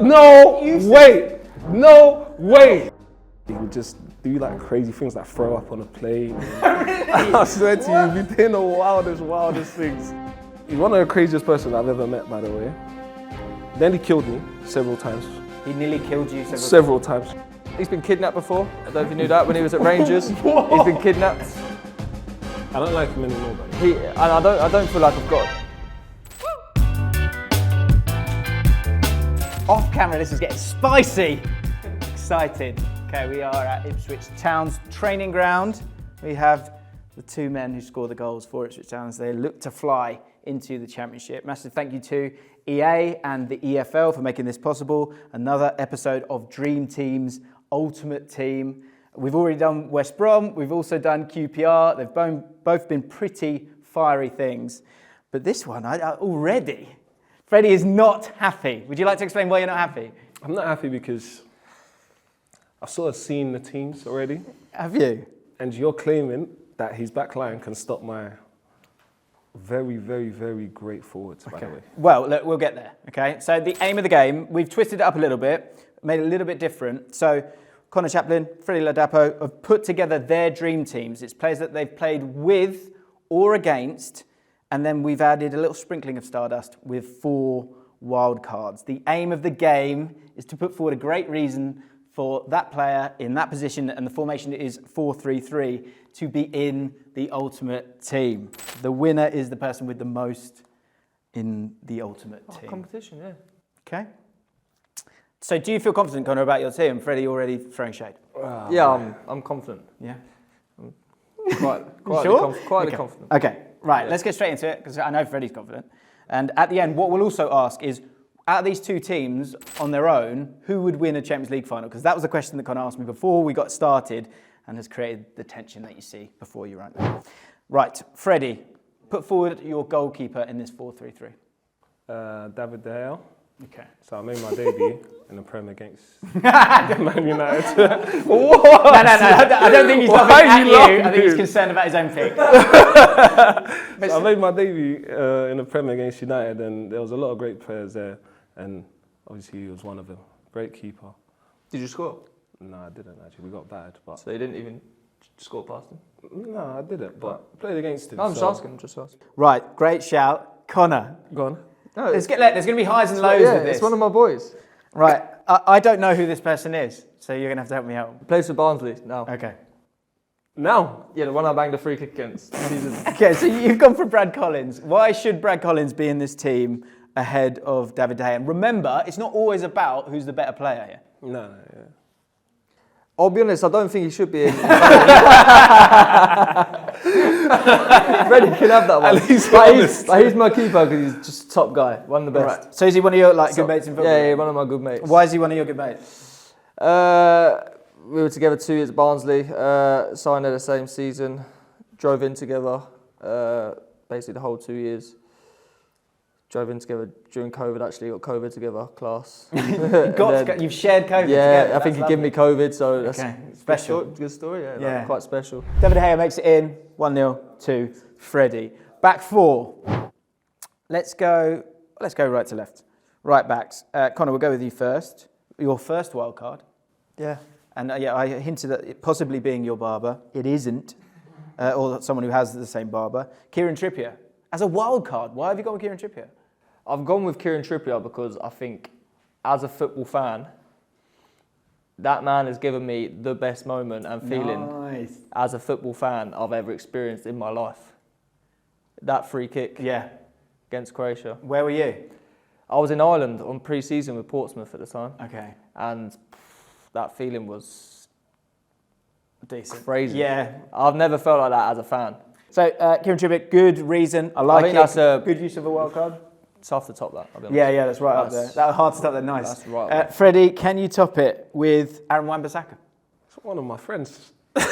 No way! No way! He would just do like crazy things like throw up on a plane. I swear to you, he'd be doing the wildest things. He's one of the craziest persons I've ever met, by the way. Then he killed me several times. He nearly killed you several times. He's been kidnapped before. I don't know if you knew that when he was at Rangers. He's been kidnapped. I don't like him anymore, buddy. I don't feel like I've got. Off camera, this is getting spicy. Excited. Okay, we are at Ipswich Town's training ground. We have the two men who score the goals for Ipswich Town as they look to fly into the Championship. Massive thank you to EA and the EFL for making this possible. Another episode of Dream Team's Ultimate Team. We've already done West Brom. We've also done QPR. They've both been pretty fiery things. But this one, already, Freddie is not happy. Would you like to explain why you're not happy? I'm not happy because I've sort of seen the teams already. Have you? And you're claiming that his back line can stop my very, very, very great forwards, by the way. Well, look, we'll get there, okay? So the aim of the game, we've twisted it up a little bit, made it a little bit different. So Connor Chaplin, Freddie Lodapo have put together their dream teams. It's players that they've played with or against, and then we've added a little sprinkling of stardust with 4 wild cards. The aim of the game is to put forward a great reason for that player in that position, and the formation is 4-3-3, to be in the ultimate team. The winner is the person with the most in the ultimate team. Competition, yeah. Okay. So do you feel confident, Connor, about your team? Freddie already throwing shade. Yeah, I'm confident. Yeah. Quietly Sure? confident. Okay, right, let's get straight into it, because I know Freddie's confident. And at the end, what we'll also ask is, out of these two teams on their own, who would win a Champions League final? Because that was a question that Connor asked me before we got started and has created the tension that you see before you right now. Right, Freddie, put forward your goalkeeper in this 4-3-3. David De Gea. Okay. So I made my debut in the Prem against Man United. What? No, I don't think he's laughing at you. I think he's concerned about his own pick. So I made my debut in the Prem against United, and there was a lot of great players there, and obviously he was one of them. Great keeper. Did you score? No, I didn't actually. We got battered. But So you didn't even score past him? no, I didn't. But played against him. No, I'm just asking. Right, great shout. Connor. Go on. No, There's going to be highs and lows with this. it's one of my boys. Right, I don't know who this person is, so you're going to have to help me out. He plays for Barnsley now. Okay. Now? Yeah, the one I banged a free kick against. Okay, so you've gone for Brad Collins. Why should Brad Collins be in this team ahead of David De Gea? And remember, it's not always about who's the better player here. No, yeah. I'll be honest, I don't think he should be in. Freddie can have that one. At least he's my keeper because he's just top guy, one of the best. Right. So is he one of your good mates in football? Yeah, one of my good mates. Why is he one of your good mates? We were together 2 years at Barnsley, signed there the same season, drove in together, basically the whole 2 years. Drove in together during COVID, actually, got COVID together, class. You've shared COVID together. Yeah, I think he gave me COVID, so that's special. Good story, yeah. Quite special. David De Gea makes it in, 1-0 to Freddie. Back 4. Let's go right to left. Right backs. Connor, we'll go with you first. Your first wild card. Yeah. And I hinted at it possibly being your barber. It isn't. Or someone who has the same barber. Kieran Trippier. As a wild card, why have you gone with Kieran Trippier? I've gone with Kieran Trippier because I think, as a football fan, that man has given me the best moment and feeling as a football fan I've ever experienced in my life. That free kick against Croatia. Where were you? I was in Ireland on pre-season with Portsmouth at the time. Okay. And that feeling was decent. Crazy. Yeah. I've never felt like that as a fan. So, Kieran Trippier, good reason. I like think it. That's a good use of a wild card. It's off the top, that. I'll be honest. Yeah, that's right up there. That was hard to top there. Nice. That's right. Freddie, can you top it with Aaron Wan-Bissaka? It's one of my friends. And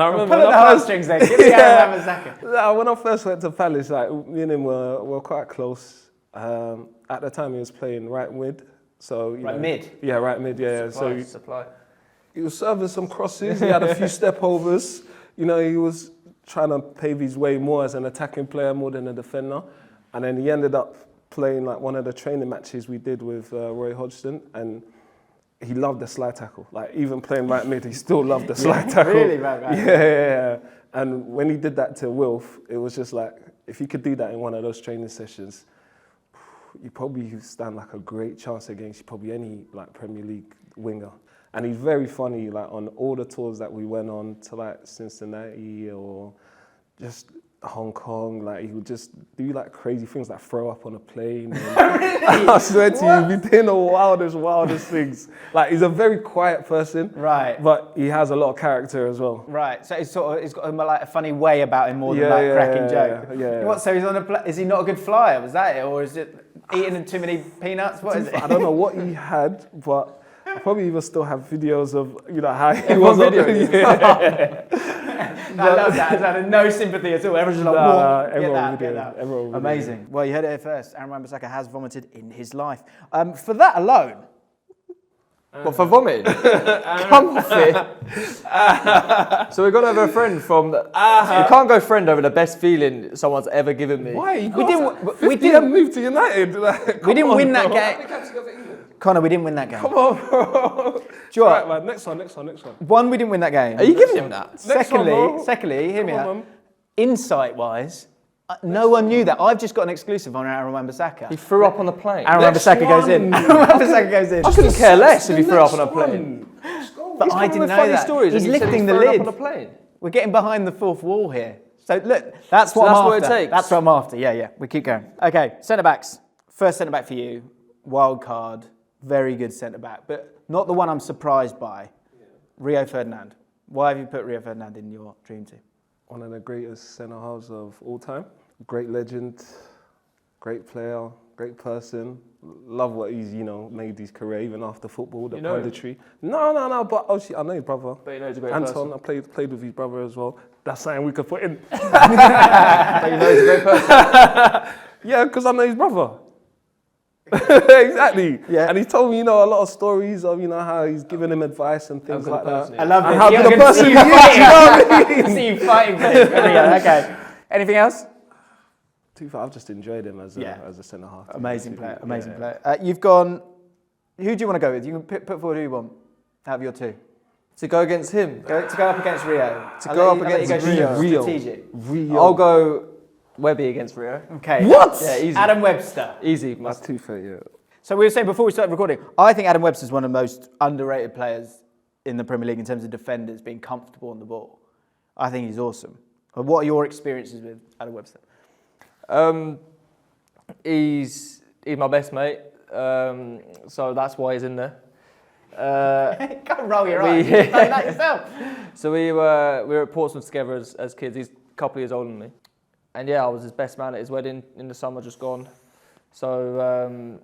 I remember pull at the heartstrings there. Give me Aaron Wan-Bissaka. When I first went to Palace, like me and him were quite close. At the time, he was playing right mid. So mid. Yeah, right mid. Yeah. Supply. He was serving some crosses. He had a few step overs. He was trying to pave his way more as an attacking player more than a defender. And then he ended up playing like one of the training matches we did with Roy Hodgson, and he loved the slide tackle. Like even playing right mid, he still loved the slide tackle. Really, right. Yeah. And when he did that to Wilf, it was just like, if he could do that in one of those training sessions, you probably stand like a great chance against probably any like Premier League winger. And he's very funny, like on all the tours that we went on to like Cincinnati or just Hong Kong, like he would just do like crazy things, like throw up on a plane. I swear to you, he'd be doing the wildest things. Like he's a very quiet person, right? But he has a lot of character as well. Right. So he's got like a funny way about him more than like cracking joke. Yeah. What? So he's is he not a good flyer? Was that it, or is it eating too many peanuts? What is it? I don't know what he had, but I probably even still have videos of how he was. I love that. I had no sympathy at all. Everyone's just like, everyone get that. Everyone Amazing. Well, you heard it here first. Aaron Wan-Bissaka has vomited in his life. For that alone. What, for vomiting? Come off it. So we've got to have a friend from... You can't go friend over the best feeling someone's ever given me. Why? We didn't move to United. Like, we didn't win that game. Connor, we didn't win that game. Come on, bro. Right, man. Next one. One, we didn't win that game. Are you giving him that? Secondly, hear me out. Insight-wise, no one knew that. I've just got an exclusive on Aaron Wan-Bissaka. He threw up on the plane. Aaron Wan-Bissaka goes in. Aaron Wan-Bissaka goes in. I couldn't care less if he threw up on a plane. But I didn't know that. He's lifting the lid. On a plane. We're getting behind the fourth wall here. So look, that's what it takes. That's what I'm after. Yeah. We keep going. Okay, centre-backs. First centre-back for you, wild card. Very good centre-back, but not the one I'm surprised by. Yeah. Rio Ferdinand. Why have you put Rio Ferdinand in your dream team? One of the greatest centre-halves of all time. Great legend, great player, great person. Love what he's, made his career even after football, the punditry. No, but obviously I know his brother. But you know he's a great Anton, person. I played with his brother as well. That's something we could put in. But you know he's a great person. Yeah, because I know his brother. Exactly. Yeah. And he told me, a lot of stories of, how he's giving him advice and things like that. I love it. How good a person he is, you know what I mean? I see you fighting for him. Okay. Anything else? I've just enjoyed him as a centre-half. Amazing player. You've gone, who do you want to go with? You can put forward who you want out of your two. To go against him? To go up against Rio. Go up against Rio. I'll go Webby against Rio. Okay. What? Yeah, easy. Adam Webster. Easy. That's too fair, yeah. So we were saying before we started recording, I think Adam Webster's one of the most underrated players in the Premier League in terms of defenders being comfortable on the ball. I think he's awesome. What are your experiences with Adam Webster? He's my best mate, so that's why he's in there. Can't roll your eyes. You're playing that yourself. So we were at Portsmouth together as kids. He's a couple of years older than me. And I was his best man at his wedding in the summer just gone. So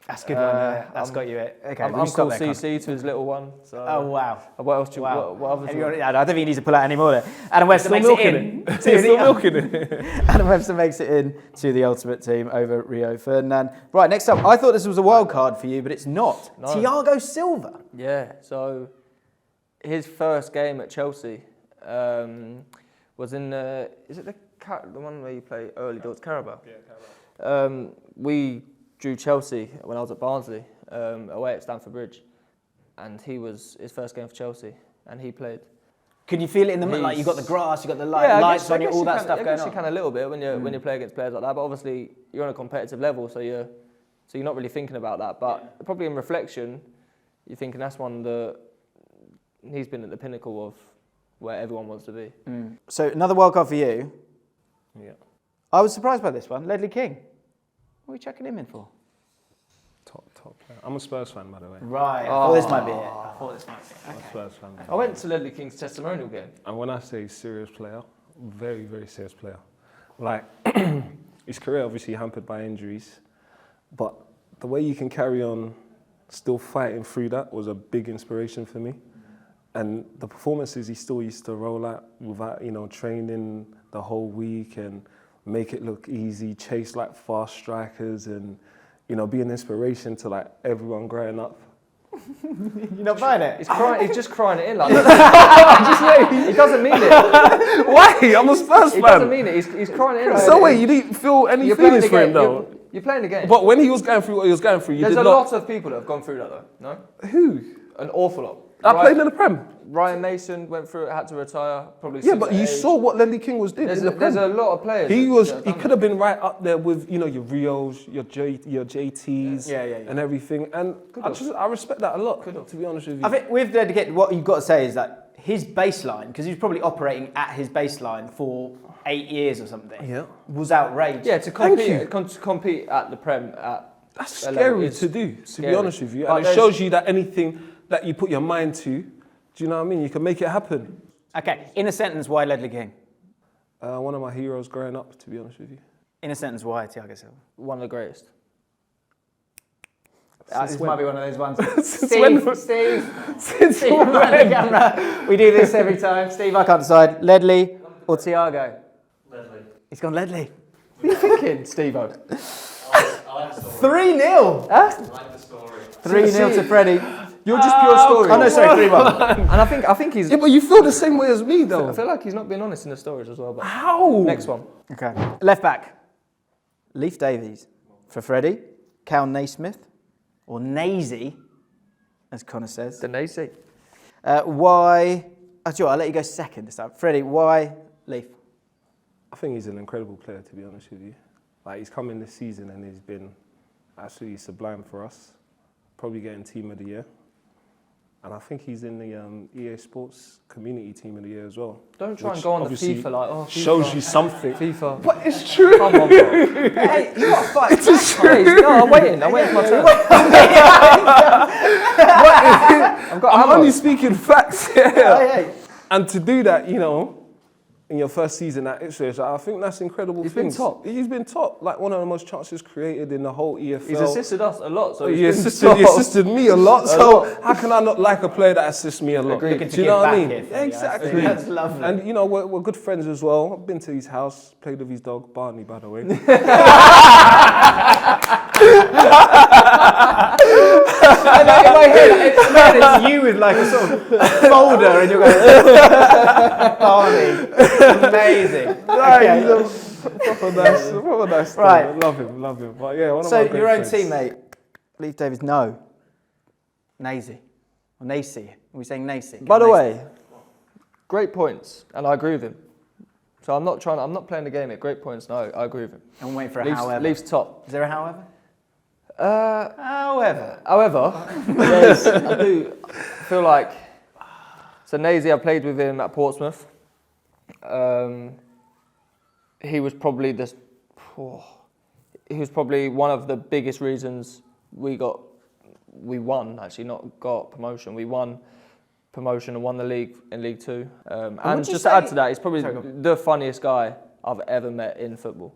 that's good one. That's got you it. Okay, I'm Uncle CC to his little one. So, oh wow! What else do you? What other? I don't think you need to pull out any more there. Adam Webster makes it in. Still milking it. Adam Webster makes it in to the ultimate team over Rio Ferdinand. Right, next up, I thought this was a wild card for you, but it's not. No. Thiago Silva. Yeah. So his first game at Chelsea was in is it the one where you play early doors, Carabao? Yeah, Carabao. We drew Chelsea when I was at Barnsley, away at Stamford Bridge, and his first game for Chelsea, and he played. Can you feel it in the like you got the grass, you got the lights on you, all that stuff going on? I guess you can a little bit when you play against players like that, but obviously you're on a competitive level, so you're not really thinking about that. But probably in reflection, you're thinking that's one that he's been at the pinnacle of where everyone wants to be. So another wild card for you. Yeah. I was surprised by this one, Ledley King. What are we chucking him in for? Top player. I'm a Spurs fan, by the way. Right. I thought this might be it. Okay. I'm a Spurs fan. I went to Ledley King's testimonial game. And when I say serious player, very, very serious player. Like, his career obviously hampered by injuries, but the way you can carry on still fighting through that was a big inspiration for me. And the performances he still used to roll out without, training the whole week and make it look easy, chase like fast strikers and, be an inspiration to like everyone growing up. You're not buying it? He's just crying it in like that. He doesn't mean it. Why? I'm a Spurs fan. He doesn't mean it. He's crying it in. So wait, you didn't feel any feelings for him though? You're playing the game. But when he was going through what he was going through, There's a lot of people that have gone through that though. No. Who? An awful lot. I played in the Prem. Ryan Mason went through it, had to retire. Probably. Yeah, but you saw what Ledley King was doing. There's a lot of players. He could have been right up there with your Rios, your JTs, and everything. And I respect that a lot. To be honest with you, I think with Ledley King, what you've got to say is that his baseline, because he was probably operating at his baseline for 8 years or something, was outrageous. Yeah, to compete at the Prem that's scary to do. To be honest with you, But and it shows you that anything that you put your mind to, do you know what I mean? You can make it happen. Okay, in a sentence, why Ledley King? One of my heroes growing up, to be honest with you. In a sentence, why Thiago Silva? One of the greatest. This might be one of those ones. Steve, We do this every time. Steve, I can't decide. Ledley or Thiago? Ledley. He's gone Ledley. What are you thinking, Steve-O? I like the story. 3-0. I like the story. 3-0 to Freddie. You're just pure story. Oh no, sorry, 3-1. And I think he's. Yeah, but you feel the same way as me, though. I feel like he's not being honest in the stories as well. But How? next one. Okay. Left back. Leif Davies for Freddie. Cal Naismith or Nazy, as Connor says. The Nacy. Why? I'll let you go second this time. Freddie, why Leif? I think he's an incredible player, to be honest with you. Like, he's come in this season and he's been absolutely sublime for us. Probably getting Team of the Year. And I think he's in the EA Sports Community Team of the Year as well. Don't try and go on the FIFA like, FIFA. Shows you something. FIFA. But it's true. Come on, bro. Hey, you got to fight. It's true. No, I'm waiting for my turn. I'm only speaking facts here. Hey. And to do that, in your first season at Ipswich, I think that's incredible. He's been top. He's been top. Like one of the most chances created in the whole EFL. He's assisted us a lot. So He assisted me a lot. So how can I not like a player that assists me a lot? Agreed. Do you know what I mean? Here, Yeah, exactly. That's lovely. And we're good friends as well. I've been to his house, played with his dog, Barney, by the way. In my head, it's you with like a sort of folder and you're going, Barney, amazing. Okay. He's a proper nice guy. Right. I love him. But yeah, one of So my great your own friends. teammate, Leif Davies, no. Nazy. Or Nacy. Are we saying Nacy? By the way, great points, and I agree with him. So I'm not playing the game at great points. No, I agree with him. I'm waiting for a however. Leaf's top. Is there a however? However, yes, I do feel like. So Nazy, I played with him at Portsmouth. He was probably one of the biggest reasons we won. Actually, not got promotion. We won promotion and won the league in League Two. And just to add to that, he's probably the funniest guy I've ever met in football.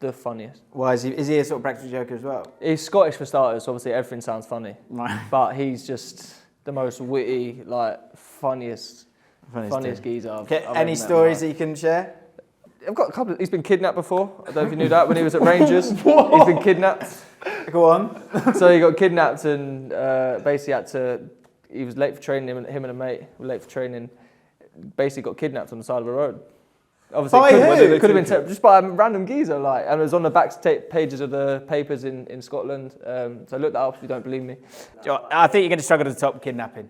The funniest. Why is he a sort of practical joker as well? He's Scottish for starters, so obviously everything sounds funny. Right. But he's just the most witty, funniest geezer I've ever Any met. stories that you can share? I've got a couple. He's been kidnapped before. I don't know if you knew that when he was at Rangers. He's been kidnapped. Go on. So he got kidnapped and basically he was late for training. Him and a mate were late for training. Basically got kidnapped on the side of the road. Obviously, it could have been just by a random geezer, and it was on the back pages of the papers in Scotland. So look that up if you don't believe me. I think you're going to struggle to top kidnapping.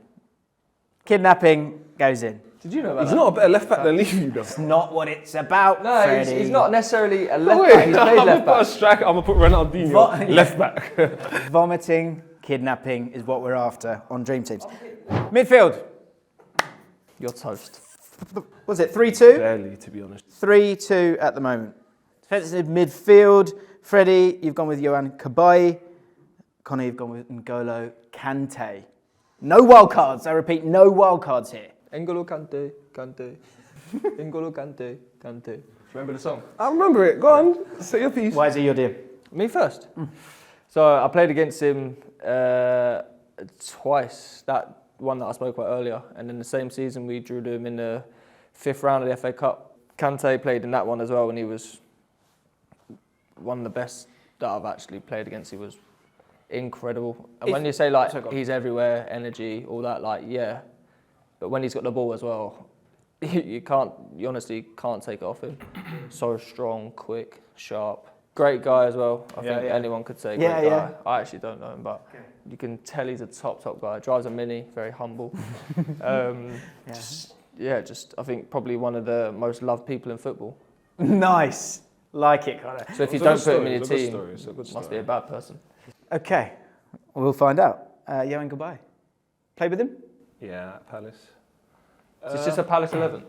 Kidnapping goes in. Did you know about He's that? not a better left back than Levy, though. It's not what it's about, No, Freddie. he's not necessarily a left back. He's played left back. I'm going to put a striker. I'm going to put Ronaldinho left back. Vomiting, kidnapping is what we're after on Dream Teams. Midfield. You're toast. Was it 3-2? Barely, to be honest. 3-2 at the moment. Defensive midfield. Freddie, you've gone with Yohan Cabaye. Connor, you've gone with N'Golo Kante. No wild cards. I repeat, no wild cards here. N'Golo Kante. N'Golo Kante. Remember the song? I remember it. Go on. Say your piece. Why is it your deal? Me first. So I played against him twice. That one that I spoke about earlier. And in the same season, we drew them in the 5th round of the FA Cup. Kante played in that one as well, and he was one of the best that I've actually played against. He was incredible. And when you say he's everywhere, energy, all that, yeah. But when he's got the ball as well, you honestly can't take it off him. So strong, quick, sharp. Great guy as well. I Yeah, think yeah. anyone could say Yeah, great yeah. guy. I actually don't know him, but you can tell he's a top guy. Drives a Mini, very humble. Just I think probably one of the most loved people in football. Nice. Like it, Connor. So if you It's a don't good put him story, in your it's a good team, story, it's a good must be story. a bad person. Okay, we'll find out. Johan, goodbye. Played with him? Yeah, at Palace. It's just a Palace 11.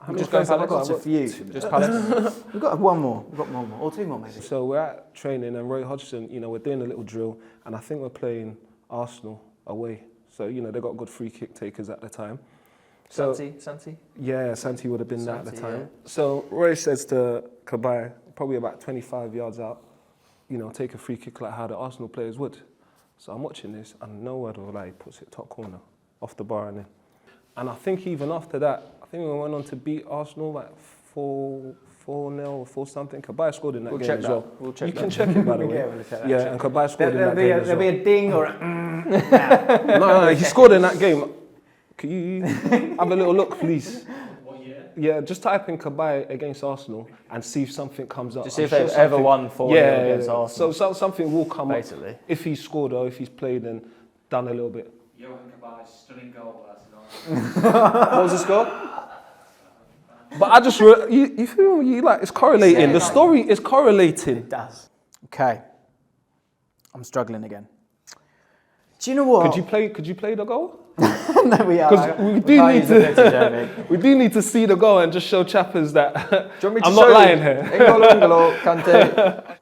I'm just going I've got Palace. a few. Just Palace. We've got one more. We've got one more. Or two more, maybe. So we're at training and Roy Hodgson, we're doing a little drill and I think we're playing Arsenal away. So, they got good free kick takers at the time. So, Santi. yeah, Santi would have been there at the Santi, time. yeah. So Roy says to Kabay, probably about 25 yards out, take a free kick like how the Arsenal players would. So I'm watching this and no word of a lie, he puts it top corner, off the bar and in. And I think even after that, I think we went on to beat Arsenal like 4-0 or 4-something. Kabay scored in that We'll game check as that. well. We'll check you that. can check it by the way. Yeah, we'll check that. Yeah, and Kabay scored in that game as There'll well. be a ding or a No, he scored in that game. Can you have a little look, please? What year? Yeah, just type in Kabay against Arsenal and see if something comes up. Just see I'm if they've sure ever something- won 4-0 against Arsenal. So something will come Basically. up if he's scored or if he's played and done a little bit. Johan Kabai's stunning goal last night. What was the score? But I just, you feel me? It's correlating. The story is correlating. It does. Okay. I'm struggling again. Do you know what? Could you play the goal? No, we are. Because we do need to see the goal and just show chappers that Do you want me to I'm show not you? lying here. N'Golo Kante.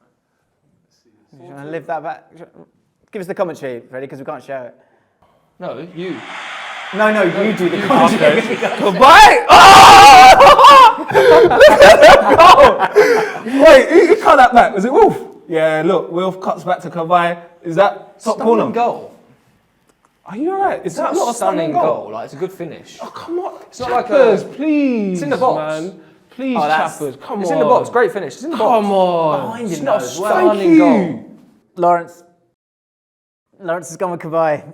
You want to lift that back? Give us the commentary, Freddie, because we can't show it. No, you. No, you do the commentary. Kabay! Oh! Wait, who cut that back? Was it Wolf? Yeah, look, Wolf cuts back to Kabay. Is that top corner? Goal. Are you alright? Is that It's not a stunning goal. Like, it's a good finish. Oh, come on. It's not like Chappers, a- please. It's in the box. Man. Please, that's- Chappers, come It's on. in the box. Great finish. It's in the box. Come on. Behind It's him, not though, a as well. stunning you. goal. Lawrence has gone with Kabay.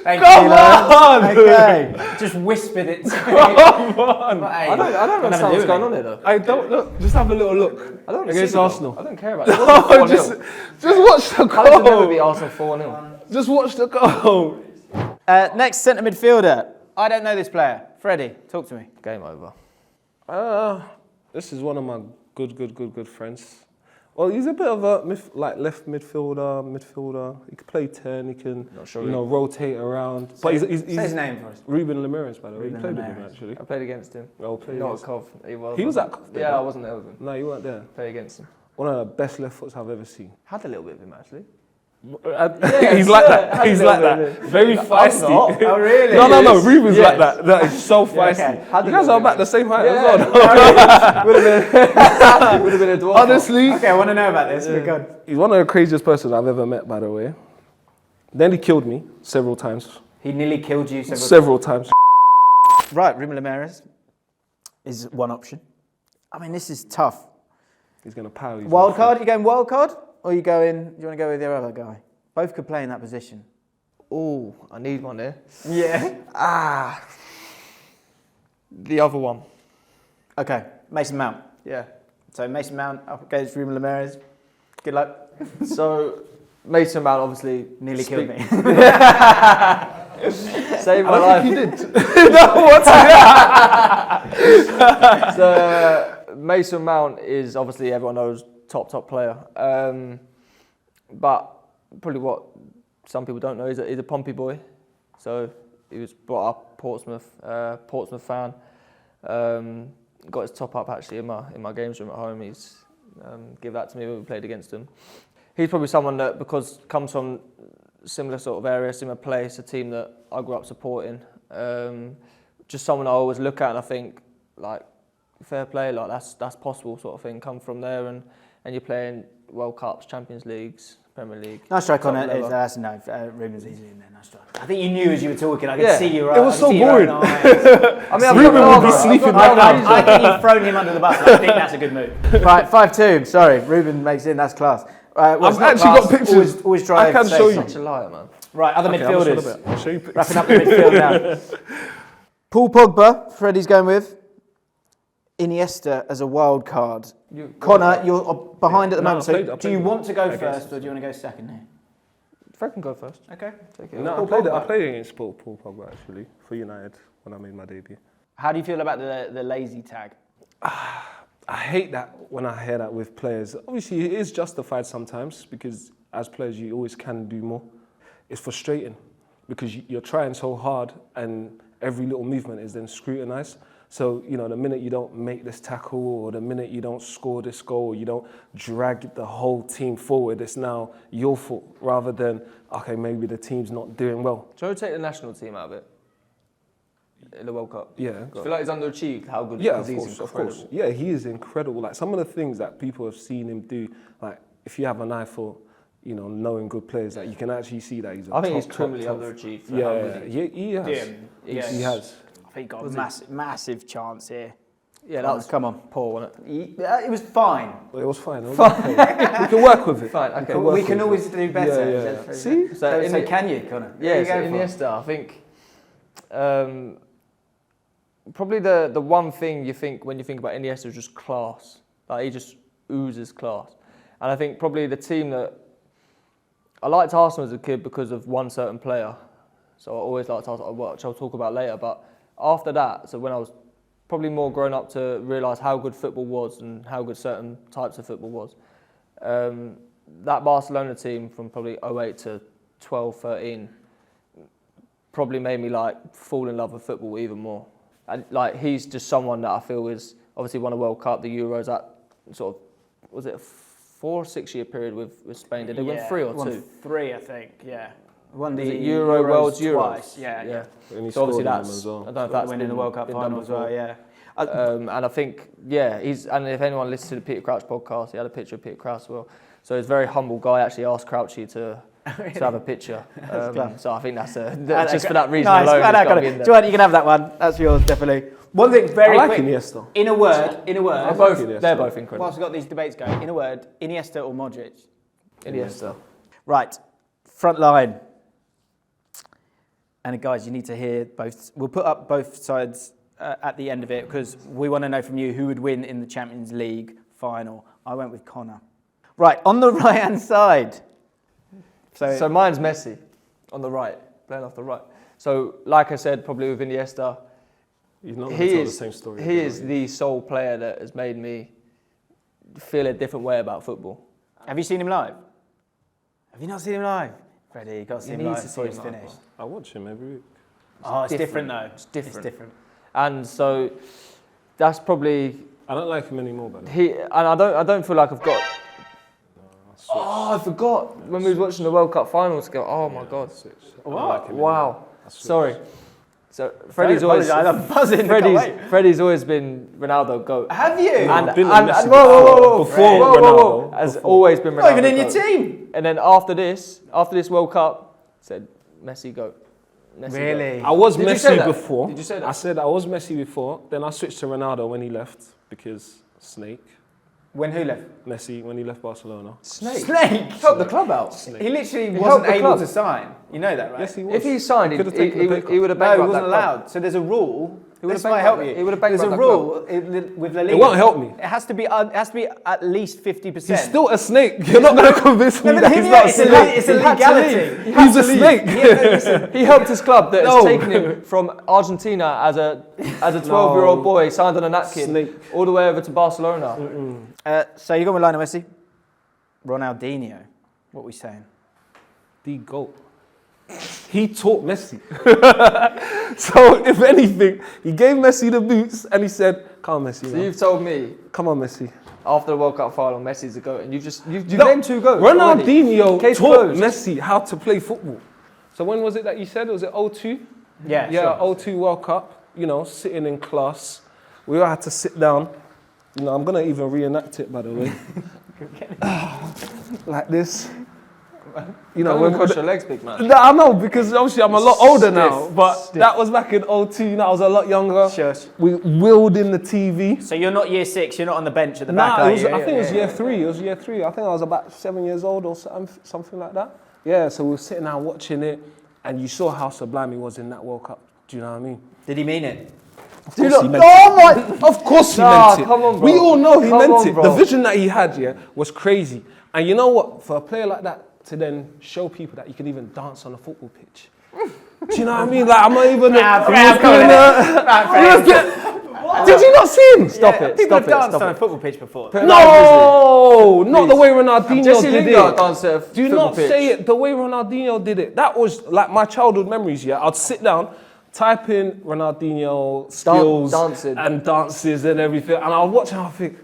Thank Come you, Lawrence. on. Okay. Just whispered it to me. Come on. I don't understand what's going on here, though. I don't look. Just have a little look. I don't Against see the goal. Arsenal. I don't care about it. It wasn't 4-0. just watch the Palace will never goal. beat Arsenal 4-0. Just watch the goal. Next centre midfielder. I don't know this player. Freddie, talk to me. Game over. This is one of my good friends. Well, he's a bit of a left midfielder. He can play 10. He can Not sure rotate around. But he's Say his name for us. Ruben Ramirez, by the way. Ruben He played with Ramirez. him actually. I played against him. Well, played Not at against. Cov. He was at Cov, Yeah, didn't I he? wasn't there with him. No, you weren't there. Played against him. One of the best left foots I've ever seen. Had a little bit of him, actually. He's like that. He's like that. Very feisty. Oh, really? No. Ruben's Yes. like that. That is so feisty. okay. You guys are about the same height as well. Would have been a dwarf. Honestly, Okay, I want to know about this. We're good. he's one of the craziest persons I've ever met, by the way. Then he killed me several times. He nearly killed you Several times. Right, Ruben Ramirez is one option. I mean, this is tough. He's going to power you. Wild card? You going wild card? Or you going, do you want to go with your other guy? Both could play in that position. Oh, I need one here. Yeah. The other one. Okay, Mason Mount. Yeah. So Mason Mount up against Ruben Ramirez. Good luck. So, Mason Mount obviously Nearly killed me. saved my life. He did. So, Mason Mount is obviously, everyone knows, top player. But probably what some people don't know is he's a Pompey boy. So he was brought up Portsmouth fan. Got his top up actually in my games room at home. He's give that to me when we played against him. He's probably someone that, because comes from similar sort of area, similar place, a team that I grew up supporting. Just someone I always look at and I think, like, fair play, like that's possible sort of thing. Come from there and you're playing World Cups, Champions Leagues, Premier League. Nice strike on top it. level. No, Ruben's easily in there. Nice strike. I think you knew as you were talking. I could Yeah. see you. It was so boring. I mean, Ruben would be sleeping back I think you've thrown him under the bus. I think that's a good move. Right, 5-2. Sorry, Ruben makes in. That's class. Well, I've it's not actually class. got pictures. Always try I can to show say you. Such a liar, man. Right, other Okay, I'll show midfielders. a bit. I'll show you pictures. Wrapping up the midfield now. Paul Pogba, Freddie's going with. Iniesta as a wild card. Connor, you're behind at the moment. I So played do you him. want to go I guess. first, or do you want to go second here? Fred can go first. Okay. Take it. No, I played against Paul Pogba actually for United when I made my debut. How do you feel about the lazy tag? I hate that when I hear that with players. Obviously, it is justified sometimes because as players, you always can do more. It's frustrating because you're trying so hard and every little movement is then scrutinised. So, you know, the minute you don't make this tackle or the minute you don't score this goal, you don't drag the whole team forward, it's now your fault rather than, okay, maybe the team's not doing well. Shall we take the national team out of it? In the World Cup? Yeah. I feel like he's underachieved how good Yeah, he is. of course. Yeah, he is incredible. Like some of the things that people have seen him do, like if you have an eye for, you know, knowing good players, like you can actually see that he's a I think top, he's criminally top. underachieved for how good He has. Yeah. He has. I think he got a massive chance here. Yeah, that was Come on. poor, wasn't it? It was fine. But it was fine. It was okay. We can work with it. Fine, okay. We can always do better. Yeah. See? So can you, Connor? Yeah, so Iniesta, I think probably the one thing you think when you think about Iniesta is just class. Like he just oozes class. And I think probably the team that I liked Arsenal as a kid because of one certain player. So I always liked Arsenal, which I'll talk about later. But after that, so when I was probably more grown up to realise how good football was and how good certain types of football was, that Barcelona team from probably 08 to 12, 13 probably made me like fall in love with football even more. And like he's just someone that I feel is obviously won a World Cup, the Euros, that sort of, was it a 4 or 6 year period with Spain? Did they win 3 or 2? Won 3, I think, yeah. Won the Euro, Worlds, twice. Euros. Yeah. And he So obviously scored in them that's, as well. I don't know if that's winning the World Cup been final done as well, before. yeah. And I think, yeah, and if anyone listens to the Peter Crouch podcast, he had a picture of Peter Crouch as well. So he's a very humble guy, actually asked Crouchy to have a picture. So I think that's just for that reason nice. alone. Well, it's got gotta it. be in there. Joanne, you can have that one. That's yours, definitely. One thing, very I like quick. Iniesta. In a word. They're both incredible. Whilst we've got these debates going, in a word, Iniesta or Modric? Iniesta. Right, front line. And guys, you need to hear both. We'll put up both sides at the end of it because we want to know from you who would win in the Champions League final. I went with Connor. Right, on the right-hand side. So mine's Messi on the right, playing off the right. So like I said, probably with Iniesta, He's not going to tell the same story. he is the sole player that has made me feel a different way about football. Have you seen him live? Have you not seen him live? Freddie, you've got to see him live before he's finished. I watch him every week. Oh, it's different though. It's different. It's different. And so that's probably I don't like him anymore, but I don't feel like I've got. Oh, I forgot when we was watching the World Cup finals. Go, oh my God! Wow. Sorry. So Freddie's always. I'm buzzing. Freddie's always been Ronaldo GOAT. Have you? And Messi whoa, before whoa. Ronaldo. Has always been Ronaldo. Not even in your GOAT. team. And then after this World Cup, said Messi GOAT. Messi Really? GOAT. I was Did you say Messi that? before. Did you say that? I said I was Messi before. Then I switched to Ronaldo when he left because Snake. When who left? Messi when he left Barcelona. Snake. Snake. Helped the club out. He literally helped wasn't the able club. to sign. You know that, right? Yes, he was. If he signed, he Could've taken the pay cut. would have No, bankrupt he wasn't that club. allowed. So there's a rule. would've This might help bankrupt- you. he would've There's a bankrupt that rule with La Liga. It won't help me. It has to be at least 50%. He's still a snake. You're not going to convince me No, but that hear he's me out. not a It's a snake. it's a legality. He's a snake. Yeah, no, listen. He helped his club that No. has taken him from Argentina as a 12-year-old boy signed on a napkin Snake. all the way over to Barcelona. So you got with Lionel Messi, Ronaldinho. What are we saying? The GOAT. He taught Messi. So, if anything, he gave Messi the boots and he said, come on, Messi. So man. you've told me Come on, Messi. after the World Cup final, Messi's a GOAT, and you've No, named 2 GOATs. already. Ronaldinho Case taught closed. Messi how to play football. So when was it that you said? Was it 02? Yeah, Yeah, sure. 02 World Cup. You know, sitting in class. We all had to sit down. You know, I'm going to even reenact it, by the way. Like this. You know, Don't when cross your legs, big man. No, I know, because obviously I'm a lot older now, Stiff, but that was back in 02, you know, I was a lot younger. Shush. We wheeled in the TV. So you're not year 6, you're not on the bench at the back, Nah, are it was, you? I think it was year 3. It was year 3. I think I was about 7 years old or something like that. Yeah, so we were sitting there watching it, and you saw how sublime he was in that World Cup. Do you know what I mean? Did he mean it? Of course he meant it. Of course he meant it. Come on, bro. We all know he Come meant on, it. bro. The vision that he had, was crazy. And you know what? For a player like that to then show people that you can even dance on a football pitch. Do you know what I mean? Like, I'm not even... Did you not see him? Stop it. People Stop have it. danced Stop on a it. football pitch before. No, not the way Ronaldinho Jesse did Lingard it. danced at a Do football not pitch. say it the way Ronaldinho did it. That was like my childhood memories, I'd sit down, type in Ronaldinho skills dancing. and dances and everything, and I'll watch and I'll think,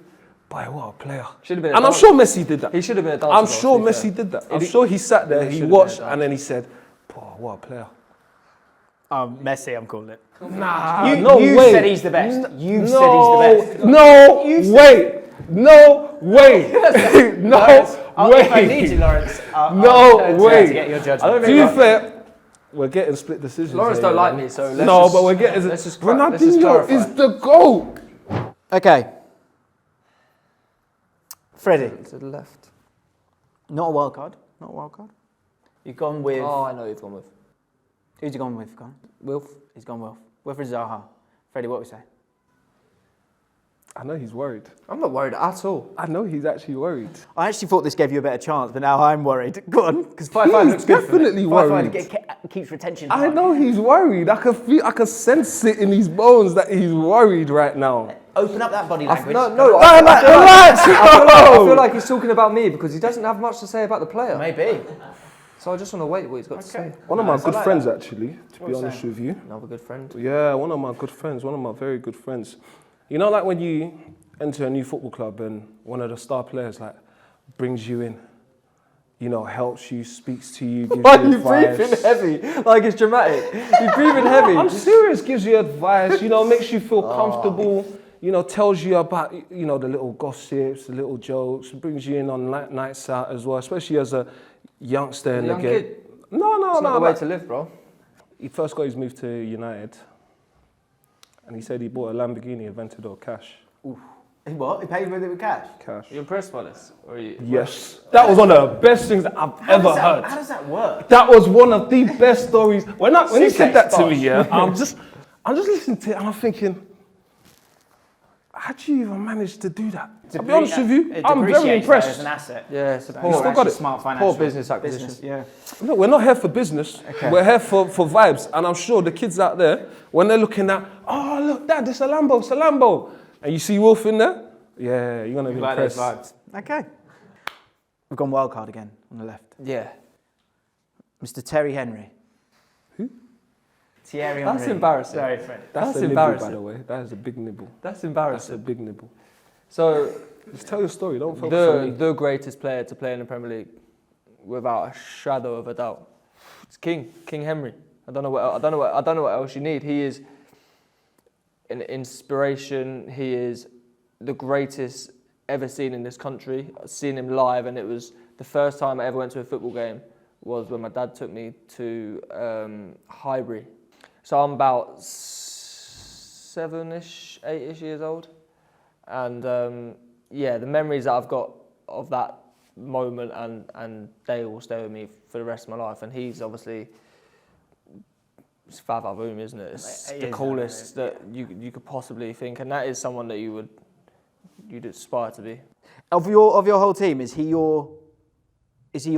boy, what a player. Should have been a and I'm dancer. sure Messi did that. He should have been a dancer. I'm though, sure to be Messi fair. did that. I'm sure he sat there, he should have been a watched, dancer. and then he said, boy, what a player. Messi, I'm calling it. Nah, You way. said he's the best. You said No, he's the best. no way. No way. No If I need way. you, Lawrence, No I'll way. to get your I judgment. don't To think be fair, we're getting split decisions. Lawrence here, don't like man. me, so let's no, just, but we're getting. let's just Ronaldinho clarify. is the GOAT. Okay. Freddie, To the left. not a wild card. Not a wild card. You've gone with... Oh, I know who you've gone with. Who's you gone with? Wilf. He's gone Wilf. Wilfred Zaha. Freddie, what we say? I know he's worried. I'm not worried at all. I know he's actually worried. I actually thought this gave you a better chance, but now I'm worried. Go on, because 5-5 looks good for me. definitely worried. 5-5 keeps retention I high. know he's worried. I can sense it in his bones that he's worried right now. Open up that body language. I feel like he's talking about me because he doesn't have much to say about the player. Maybe. So I just want to wait what he's got to say. One of my Nice, I good like friends, that. actually, to be honest with you. Another good friend. Yeah, one of my good friends, one of my very good friends. You know, like when you enter a new football club and one of the star players like brings you in, you know, helps you, speaks to you, gives Why are you you advice. breathing heavy? Like it's dramatic. You're breathing heavy. I'm serious, gives you advice, you know, makes you feel comfortable, you know, tells you about, you know, the little gossips, the little jokes, brings you in on nights out as well, especially as a youngster in the young game. kid. No, It's not the way like, to live, bro. he first got his move to United and he said he bought a Lamborghini Aventador cash. What? He paid with it with cash? Cash. Are you impressed by this? Or are you? Yes. That was one of the best things that I've ever heard. How does that work? That was one of the best stories. When he said that to me, Suitcase, I'm just listening to it and I'm thinking, how do you even manage to do that? I'll be honest with you, It I'm very depreciates that as impressed. an asset. Yeah, it's a It's poor, still got it. smart financial. poor business acquisition. Yeah. Look, we're not here for business. Okay. We're here for vibes. And I'm sure the kids out there, when they're looking at, oh, look, Dad, it's a Lambo. And you see Wolf in there, yeah, you're going to be Like those impressed. vibes. Okay. We've gone wild card again on the left. Yeah. Mr. Terry Henry. Who? Thierry Henry. That's embarrassing. Sorry, Fred. That's a nibble, embarrassing. by the way. That is a big nibble. That's That's a embarrassing. big nibble. So Just tell your story, don't focus on me. the greatest player to play in the Premier League, without a shadow of a doubt, it's King Henry. I don't know what else you need. He is an inspiration. He is the greatest ever seen in this country. I've seen him live, and it was the first time I ever went to a football game was when my dad took me to Highbury. So I'm about 7-ish, 8-ish years old. And yeah, the memories that I've got of that moment and they will stay with me for the rest of my life. And he's obviously, it's Fava Boom, isn't it? It's It the is, coolest that you could possibly think. And that is someone that you'd aspire to be. Of your whole team, is he your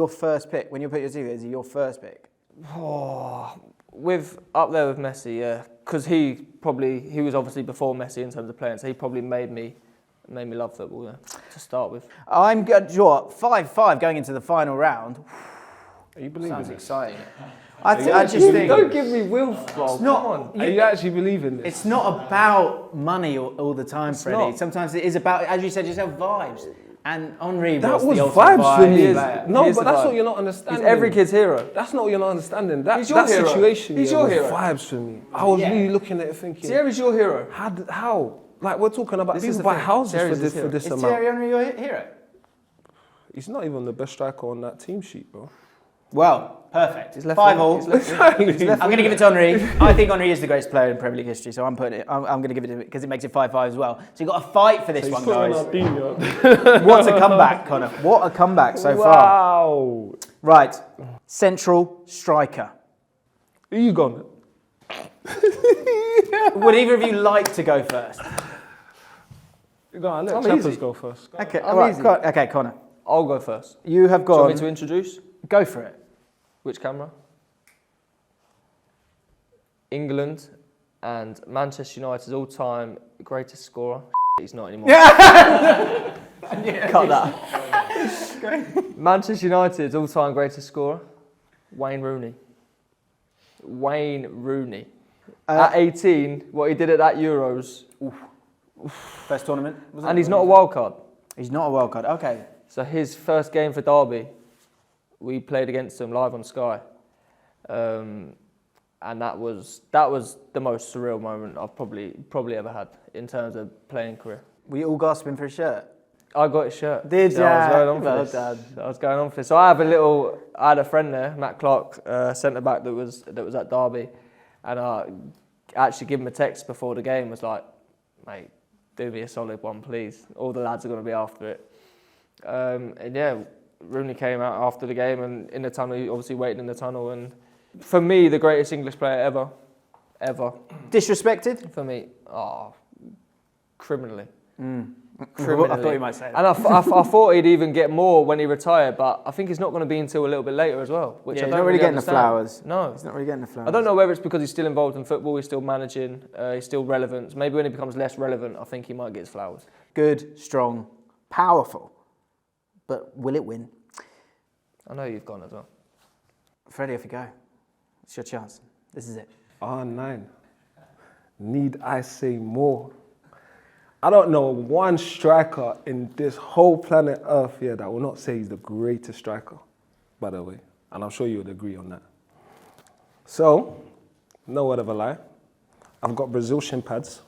first pick? When you put your team, is he your first pick? Oh, with up there with Messi, yeah, because he was obviously before Messi in terms of playing, so he probably made me love football, yeah, to start with. I'm good. You know what? 5-5 going into the final round. Are you believing Sounds this? exciting. I just think Don't give me Wilf, bro. it's not. Come on. Are you actually believing this? It's not about money all the time, Freddie. not. Sometimes it is about, as you said yourself, vibes. And Henri That was was the ultimate vibes for me. player. No, He is but the that's vibe. what you're not understanding. He's every kid's hero. That's not what you're not understanding. That, He's your that hero. situation He's yeah, your was hero. vibes for me. I was Yeah. really looking at it thinking, Thierry's your hero. how? Like, we're talking about This is people the buy thing. houses Thierry's for this, his for this Is amount. Thierry Henry your hero? He's not even the best striker on that team sheet, bro. Well, perfect. He's left 5-all. wing. He's left wing. Exactly. I'm going to give it to Henri. I think Henri is the greatest player in Premier League history, so I'm putting it. I'm going to give it to him because it makes it 5-5 as well. So you've got to fight for this one, guys. What a comeback, Connor. What a comeback so far. Wow. Right, central striker. Who you gone? Would either of you like to go first? Go on, let I'm Chappers easy. go first. Okay, I'm right, easy. okay, Connor. I'll go first. You have Do you want gone. me to introduce? Go for it. Which camera? England and Manchester United's all-time greatest scorer. He's not anymore. Cut that. Manchester United's all-time greatest scorer, Wayne Rooney. Wayne Rooney. At 18, what he did at that Euros, First tournament. wasn't and it? he's not a wild card. He's not a wild card. Okay. So his first game for Derby, we played against him live on Sky, and that was the most surreal moment I've probably ever had in terms of playing career. Were you all gasping for a shirt? I got his shirt. Did So I was going on for Well this. done. I was going on for this. So I had a friend there, Matt Clark, centre back that was at Derby, and I actually gave him a text before the game. Was like, mate, do me a solid one, please. All the lads are going to be after it. And yeah, Rooney came out after the game and in the tunnel, he obviously waited in the tunnel. And for me, the greatest English player ever. Disrespected? For me, criminally. I thought you might say that. And I thought he'd even get more when he retired, but I think it's not going to be until a little bit later as well. Which Yeah, I he's don't not really getting the understand. flowers. No. He's not really getting the flowers. I don't know whether it's because he's still involved in football, he's still managing, he's still relevant. Maybe when he becomes less relevant, I think he might get his flowers. Good, strong, powerful. But will it win? I know you've gone as well. Freddie, off you go. It's your chance. This is it. R9. Need I say more? I don't know one striker in this whole planet Earth here that will not say he's the greatest striker, by the way. And I'm sure you would agree on that. So, no word of a lie. I've got Brazil shin pads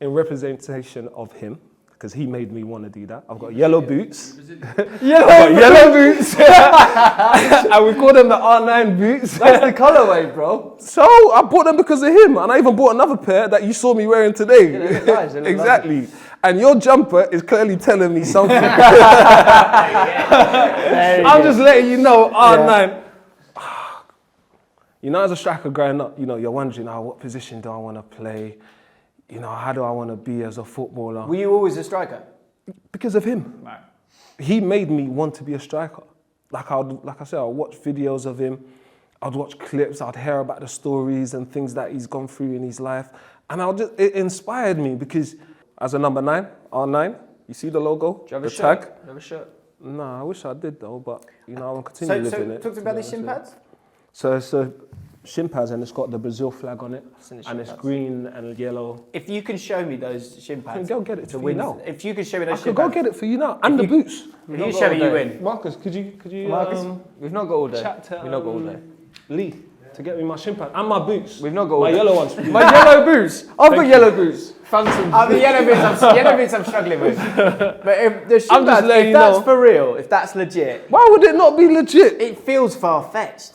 in representation of him, because he made me want to do that. I've got yellow boots. Yellow boots. And we call them the R9 boots. That's the colourway, bro. So I bought them because of him, and I even bought another pair that you saw me wearing today. Yeah, they look nice, they look Exactly. And your jumper is clearly telling me something. I'm just letting you know, R9. You know, as a striker growing up, you know, you're wondering, what position do I want to play? You know, how do I want to be as a footballer? Were you always a striker? Because of him. Right. He made me want to be a striker. Like I said, I'd watch videos of him. I'd watch clips. I'd hear about the stories and things that he's gone through in his life. And it inspired me because as a number 9, R9, you see the logo, Do you have the a shirt? tag. Do you have a shirt? No, I wish I did though, but you know, I'll continue living it. Talk to me about these shin pads. So it's a shin pads and it's got the Brazil flag on it. seen the And shin it's pads. green and yellow. If you can show me those shin I can pads. go get it to for win. you now. If you can show me I those could shin go pads. get it for you now. And the boots. If you show me, you win. Marcus, could you Marcus, we've not got all day. chat to We've not got all day. Lee to get me my shin pad and my boots. We've not got all my day. yellow ones. please. My yellow boots. I've got yellow boots. Phantom. The yellow boots I'm struggling with. But if the shin I'm just pads, letting if you that's know. for real, if that's legit, Why would it not be legit? it feels far-fetched.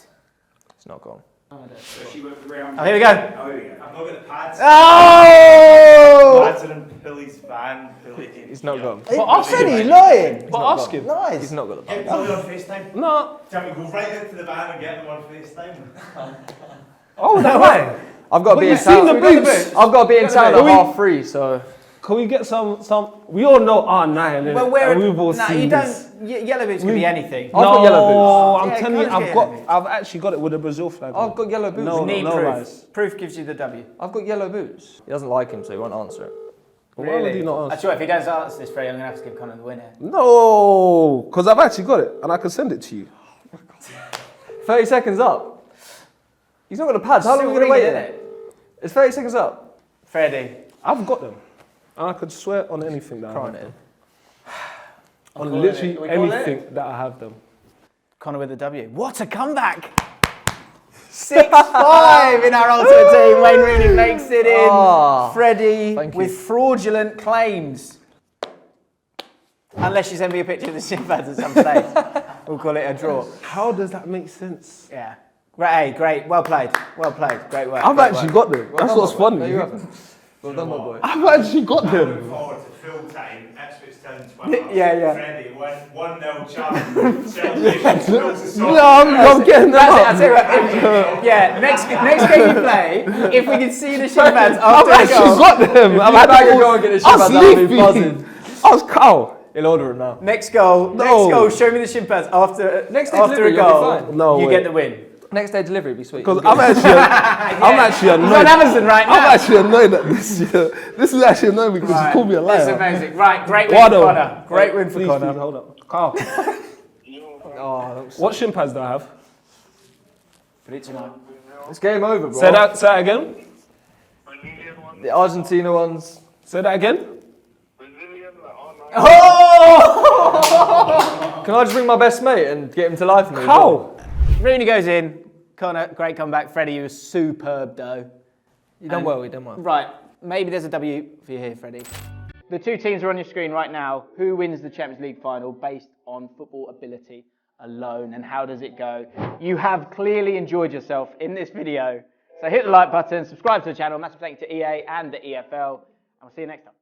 It's not gone. So she went round. Oh, here we go. Oh, here we go. I've not got the pads. Oh! Pads are in Billy's van. Billy in It's not gone. But I said he's lying. But ask him. Nice. He's not got the Get button. Billy on FaceTime. No. Tell me, go right out to the van and get him on FaceTime. Oh, no way. I've got to be in you've seen town. the boots. I've got to be in town Can we- at 3:30, so Can we get some? We all know R9. Well, where? And we've all No, seen you this. don't. Yellow boots can be anything. I've got yellow No, Yeah, I'm telling you, can't get yellow I've actually got it with a Brazil flag. on I've got yellow boots. No, Need no proof. lies. Proof gives you the W. I've got yellow boots. He doesn't like him, so he won't answer it. Why would he not I answer? swear, if he does answer this, Freddie, I'm going to have to give Connor the winner. No, because I've actually got it and I can send it to you. 30 seconds up. He's not got the pads. How long are we going to wait? in Then? it? It's 30 seconds up. Freddie. I've got them. And I could swear on anything that I Crying have it them. in. On calling literally it. We calling anything that I have them. Connor with the W. What a comeback! 6-5 in our ultimate team. Wayne Rooney makes it in. Ah, Freddie thank you. with fraudulent claims. Unless you send me a picture of the shin pads at some stage. We'll call it a draw. How does that make sense? Yeah. Great, hey, great. Well played. Well played. Great work. I've great actually work. got them. That's what's funny. No, you haven't. Well done, my boy. I've actually got them. Looking forward to full time, Ipswich Town 12. Yeah. Freddie, 1-0 Chaplin. Celebration. No, I'm getting them That's it, up. I'll tell you what. Yeah, next game you play, if we can see the shin pads I've after the actually goal. got them. I've had Bag them of goal all. and get this I shit was back down, I'll be sleepy. buzzing. I was cow. He'll order it now. Next goal, No. show me the shin pads after Next day after delivery, a you'll be goal. fine. No you way. get the win. Next day delivery, be sweet. Because I'm actually He's on annoyed. Amazon right now. I'm actually annoyed that this is actually annoying me because you called me a liar. It's amazing. Right, great win for Connor. Great win for Please, Connor. please, hold up. Carl, Oh, what shin pads do I have? it's game over, bro. Say that again. The Argentina ones. Say that again. Oh! Can I just bring my best mate and get him to life for me? How? Rooney goes in. Connor, great comeback. Freddie, you were superb though. You done well, you done well. Right, maybe there's a W for you here, Freddie. The two teams are on your screen right now. Who wins the Champions League final based on football ability alone, and how does it go? You have clearly enjoyed yourself in this video. So hit the like button, subscribe to the channel. Massive thank you to EA and the EFL, and we'll see you next time.